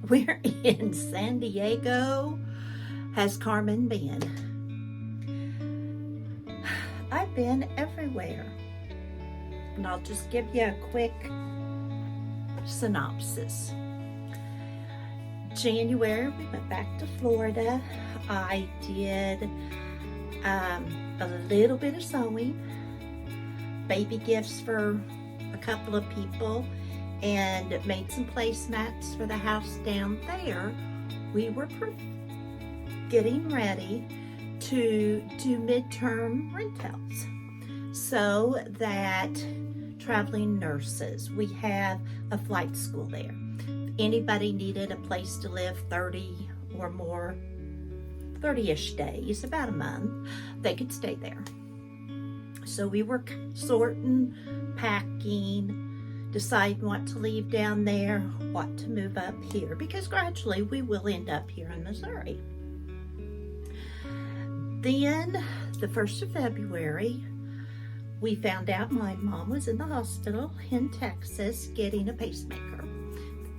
We're in San Diego. Has Carmen been? I've been everywhere. And I'll just give you a quick synopsis. January, we went back to Florida. I did a little bit of sewing, baby gifts for a couple of people, and made some placemats for the house down there. We were getting ready to do midterm rentals so that traveling nurses, we have a flight school there. If anybody needed a place to live 30 or more, 30-ish days, about a month, they could stay there. So we were sorting, packing, deciding what to leave down there, what to move up here, because gradually we will end up here in Missouri. Then, the 1st of February, we found out my mom was in the hospital in Texas getting a pacemaker.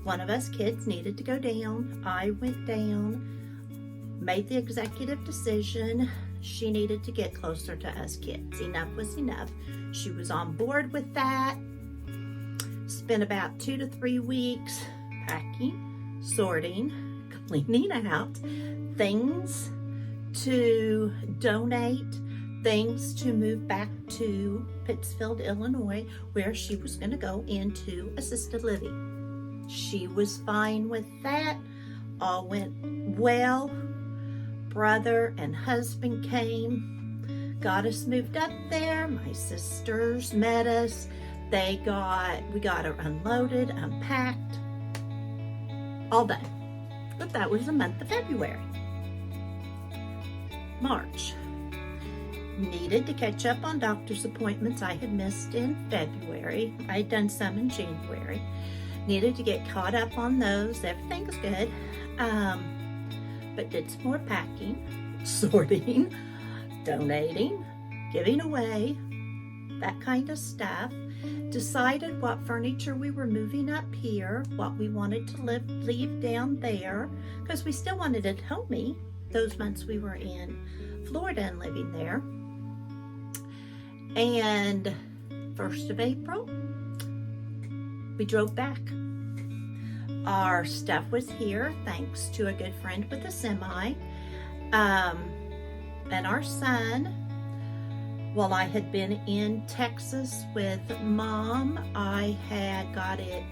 One of us kids needed to go down. I went down, made the executive decision. She needed to get closer to us kids. Enough was enough. She was on board with that. Spent about 2 to 3 weeks packing, sorting, cleaning out, things to donate, things to move back to Pittsfield, Illinois, where she was going to go into assisted living. She was fine with that. All went well. Brother and husband came, got us moved up there. My sisters met us. We got her unloaded, unpacked, all done. But that was the month of February. March. Needed to catch up on doctor's appointments I had missed in February. I had done some in January. Needed to get caught up on those. Everything was good. But did some more packing, sorting, donating, giving away, that kind of stuff. Decided what furniture we were moving up here, what we wanted to leave down there, because we still wanted it homey those months we were in Florida and living there. And 1st of April, we drove back. Our stuff was here thanks to a good friend with a semi. And our son, while I had been in Texas with Mom, I had got it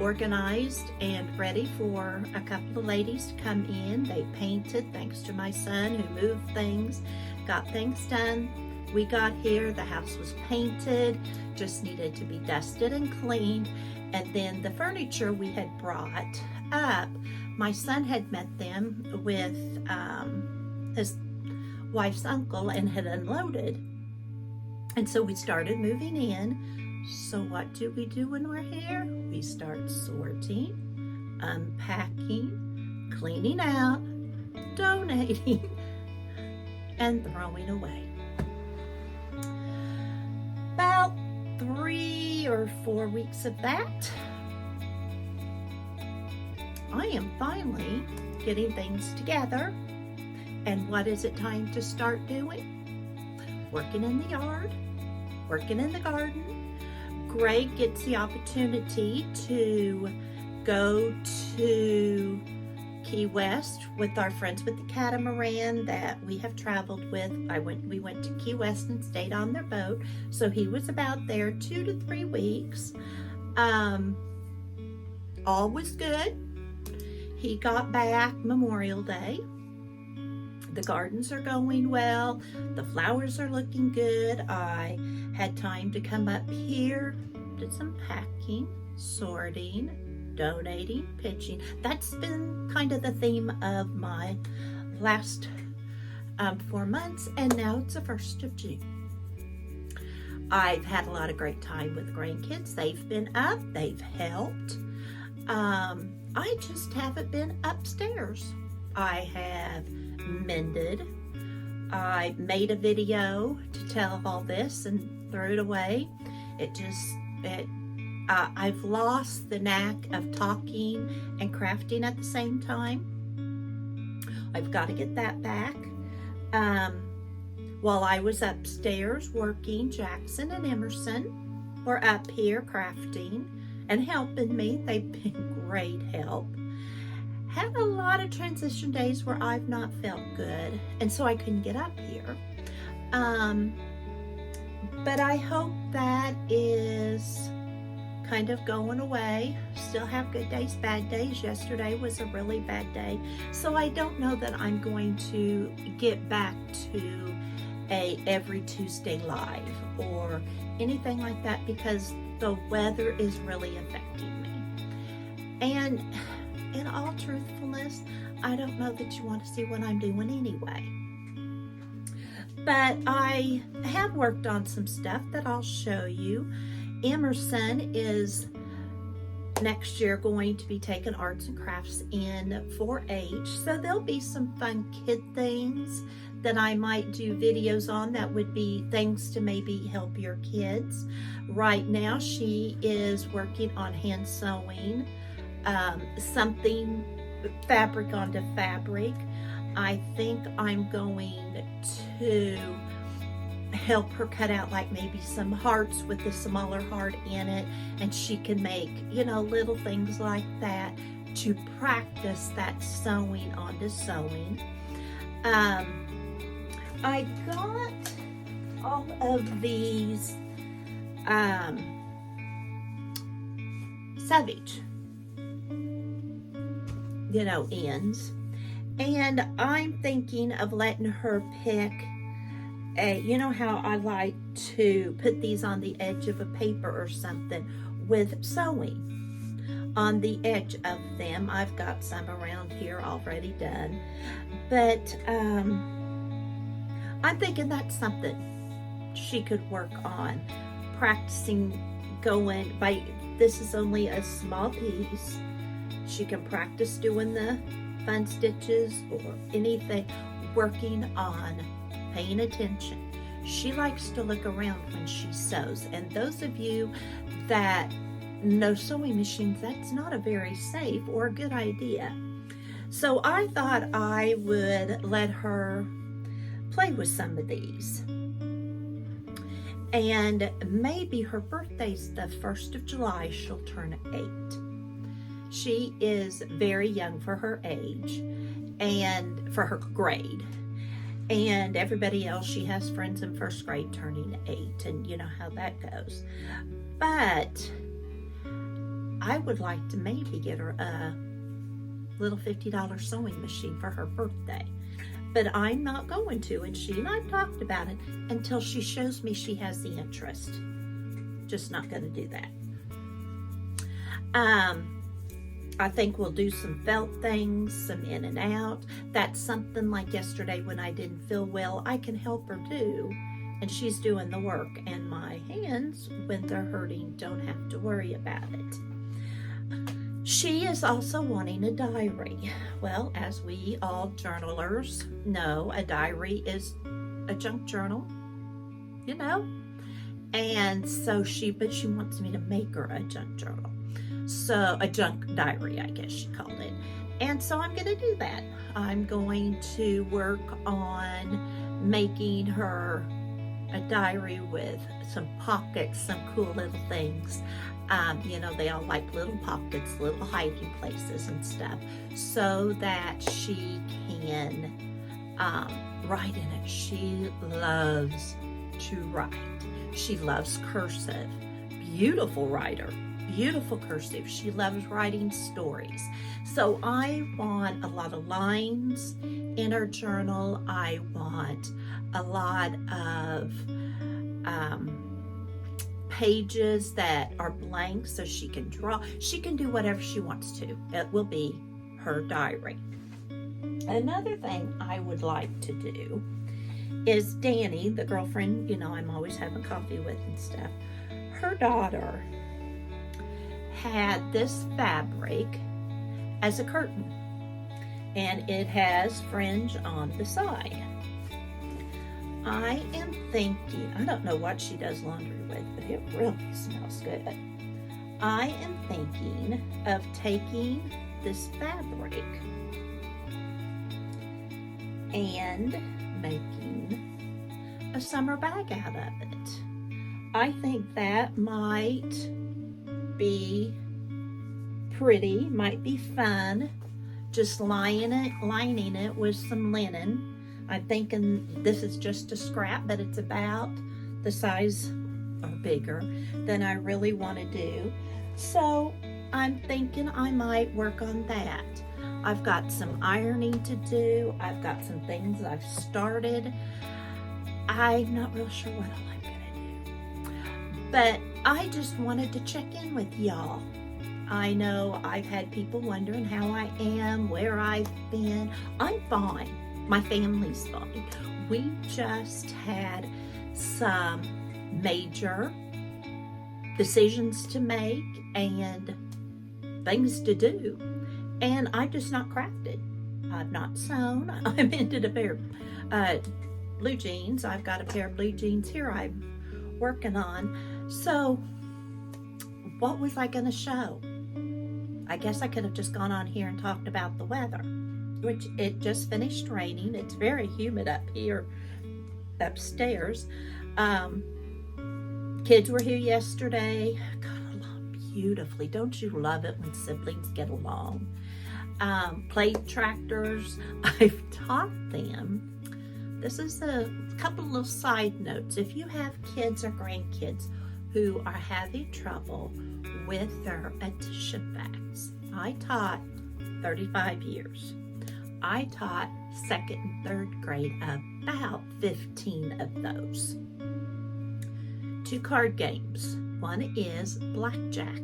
organized and ready for a couple of ladies to come in. They painted, thanks to my son who moved things, got things done. We got here, the house was painted, just needed to be dusted and cleaned. And then the furniture we had brought up, my son had met them with his wife's uncle and had unloaded. And so we started moving in. So what do we do when we're here? We start sorting, unpacking, cleaning out, donating, and throwing away. About 3 or 4 weeks of that, I am finally getting things together. And what is it time to start doing? Working in the yard, working in the garden. Greg gets the opportunity to go to Key West with our friends with the catamaran that we have traveled with. We went to Key West and stayed on their boat. So he was about there 2 to 3 weeks. All was good. He got back Memorial Day. The gardens are going well. The flowers are looking good. I had time to come up here, did some packing, sorting, donating, pitching. That's been kind of the theme of my last 4 months, and now it's the 1st of June. I've had a lot of great time with grandkids. They've been up, they've helped. I just haven't been upstairs. I have mended. I made a video to tell all this and threw it away. It I've lost the knack of talking and crafting at the same time. I've got to get that back. While I was upstairs working, Jackson and Emerson were up here crafting and helping me. They've been great help. Had a lot of transition days where I've not felt good, and so I couldn't get up here. But I hope that is kind of going away. Still have good days, bad days. Yesterday was a really bad day. So I don't know that I'm going to get back to a every Tuesday live or anything like that, because the weather is really affecting me. And in all truthfulness, I don't know that you want to see what I'm doing anyway. But I have worked on some stuff that I'll show you. Emerson is next year going to be taking arts and crafts in 4-H, so there'll be some fun kid things that I might do videos on that would be things to maybe help your kids. Right now she is working on hand sewing, something fabric onto fabric. I think I'm going to help her cut out like maybe some hearts with the smaller heart in it, and she can make, you know, little things like that to practice that sewing onto sewing. I got all of these Savage, you know, ends, and I'm thinking of letting her pick you know how I like to put these on the edge of a paper or something with sewing on the edge of them. I've got some around here already done, but I'm thinking that's something she could work on, practicing going by. This is only a small piece. She can practice doing the fun stitches or anything, working on paying attention. She likes to look around when she sews, and those of you that know sewing machines, that's not a very safe or a good idea. So I thought I would let her play with some of these, and maybe her birthday's the 1st of July, she'll turn 8. She is very young for her age and for her grade. And everybody else, she has friends in 1st grade turning 8, and you know how that goes. But I would like to maybe get her a little $50 sewing machine for her birthday. But I'm not going to, and she and I talked about it, until she shows me she has the interest. Just not going to do that. I think we'll do some felt things, some in and out. That's something like yesterday when I didn't feel well, I can help her do. And she's doing the work. And my hands, when they're hurting, don't have to worry about it. She is also wanting a diary. Well, as we all journalers know, a diary is a junk journal, you know. And so but she wants me to make her a junk journal. So a junk diary, I guess she called it. And so I'm going to do that. I'm going to work on making her a diary with some pockets, some cool little things. You know, they all like little pockets, little hiding places and stuff, so that she can write in it. She loves to write. She loves cursive. Beautiful writer. Beautiful cursive. She loves writing stories. So I want a lot of lines in her journal. I want a lot of pages that are blank so she can draw. She can do whatever she wants to. It will be her diary. Another thing I would like to do is Danny, the girlfriend, you know, I'm always having coffee with and stuff. Her daughter had this fabric as a curtain, and it has fringe on the side. I am thinking, I don't know what she does laundry with, but it really smells good. I am thinking of taking this fabric and making a summer bag out of it. I think that might be pretty, might be fun, just lining it with some linen. I'm thinking this is just a scrap, but it's about the size or bigger than I really want to do. So I'm thinking I might work on that. I've got some ironing to do. I've got some things I've started. I'm not real sure what all I'm gonna do, but I just wanted to check in with y'all. I know I've had people wondering how I am, where I've been. I'm fine. My family's fine. We just had some major decisions to make and things to do, and I'm just not crafted. I've not sewn. I'm into a pair of blue jeans. I've got a pair of blue jeans here I'm working on. So what was I going to show? I guess I could have just gone on here and talked about the weather, which it just finished raining. It's very humid up here upstairs. Kids were here yesterday. Got along beautifully. Don't you love it when siblings get along? Played tractors. I've taught them. This is a couple little side notes. If you have kids or grandkids who are having trouble with their addition facts, I taught 35 years. I taught second and third grade about 15 of those. 2 card games. One is blackjack.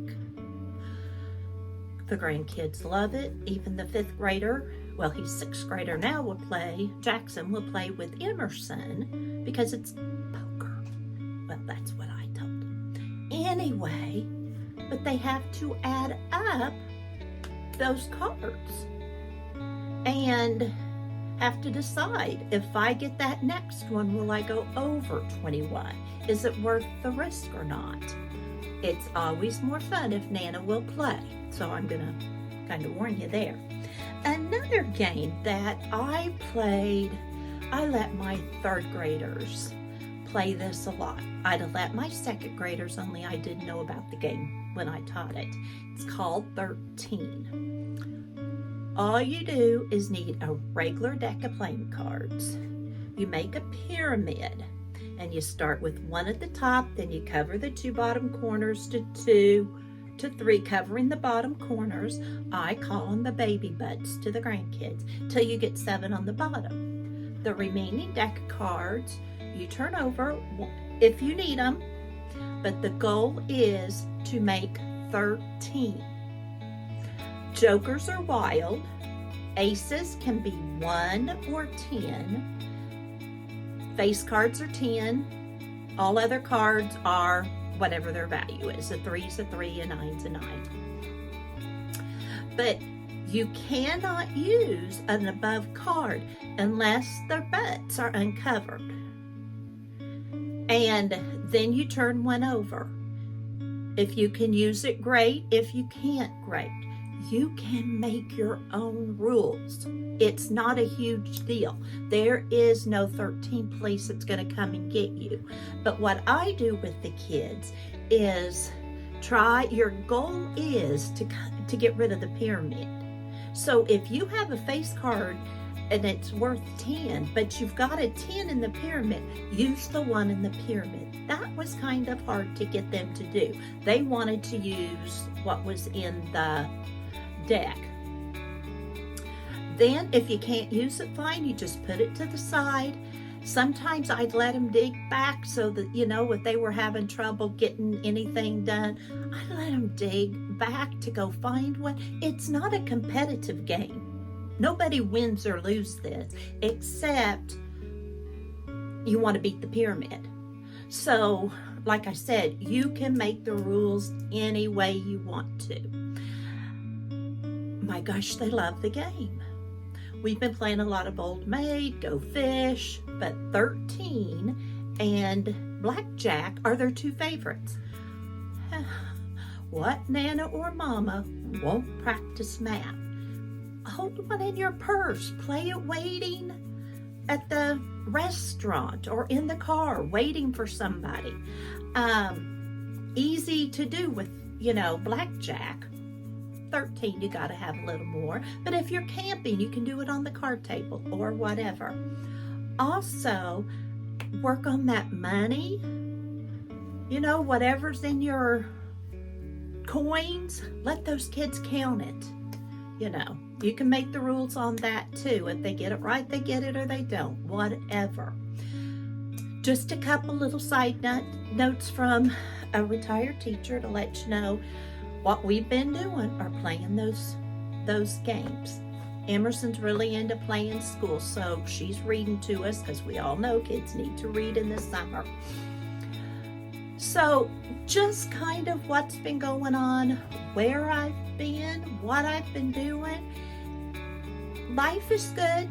The grandkids love it. Even the 5th grader, well, he's 6th grader now, will play. Jackson will play with Emerson because it's poker. Well, that's what I told him. Anyway, but they have to add up those cards and have to decide, if I get that next one, will I go over 21? Is it worth the risk or not? It's always more fun if Nana will play. So I'm gonna kind of warn you there. Another game that I played, I let my 3rd graders play this a lot. I'd have let my 2nd graders, only I didn't know about the game when I taught it. It's called 13. All you do is need a regular deck of playing cards. You make a pyramid, and you start with 1 at the top, then you cover the 2 bottom corners to 2 to 3, covering the bottom corners. I call them the baby butts to the grandkids, till you get 7 on the bottom. The remaining deck of cards you turn over if you need them, but the goal is to make 13. Jokers are wild. Aces can be 1 or 10. Face cards are 10. All other cards are whatever their value is. A 3's a 3, a 9's a 9. But you cannot use an above card unless their butts are uncovered. And then you turn 1 over. If you can use it, great. If you can't, great. You can make your own rules. It's not a huge deal. There is no 13th place that's going to come and get you. But what I do with the kids is your goal is to get rid of the pyramid. So if you have a face card and it's worth 10, but you've got a 10 in the pyramid, use the 1 in the pyramid. That was kind of hard to get them to do. They wanted to use what was in the deck. Then if you can't use it, fine, you just put it to the side. Sometimes I'd let them dig back so that, if they were having trouble getting anything done, I'd let them dig back to go find one. It's not a competitive game. Nobody wins or loses this, except you want to beat the pyramid. So, like I said, you can make the rules any way you want to. My gosh, they love the game. We've been playing a lot of Old Maid, Go Fish, but 13 and Blackjack are their 2 favorites. What Nana or Mama won't practice math? Hold one in your purse. Play it waiting at the restaurant or in the car waiting for somebody. Easy to do with, blackjack. 13, you gotta have a little more. But if you're camping, you can do it on the card table or whatever. Also, work on that money. Whatever's in your coins, let those kids count it. You can make the rules on that too. If they get it right, they get it, or they don't, whatever. Just a couple little side notes from a retired teacher to let you know what we've been doing are playing those games. Emerson's really into playing school, so she's reading to us because we all know kids need to read in the summer. So just kind of what's been going on, where I've been, what I've been doing. Life is good.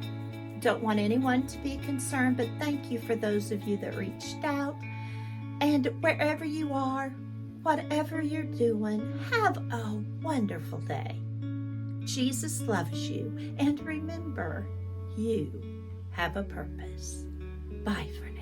Don't want anyone to be concerned, but thank you for those of you that reached out. And wherever you are, whatever you're doing, have a wonderful day. Jesus loves you, and remember, you have a purpose. Bye for now.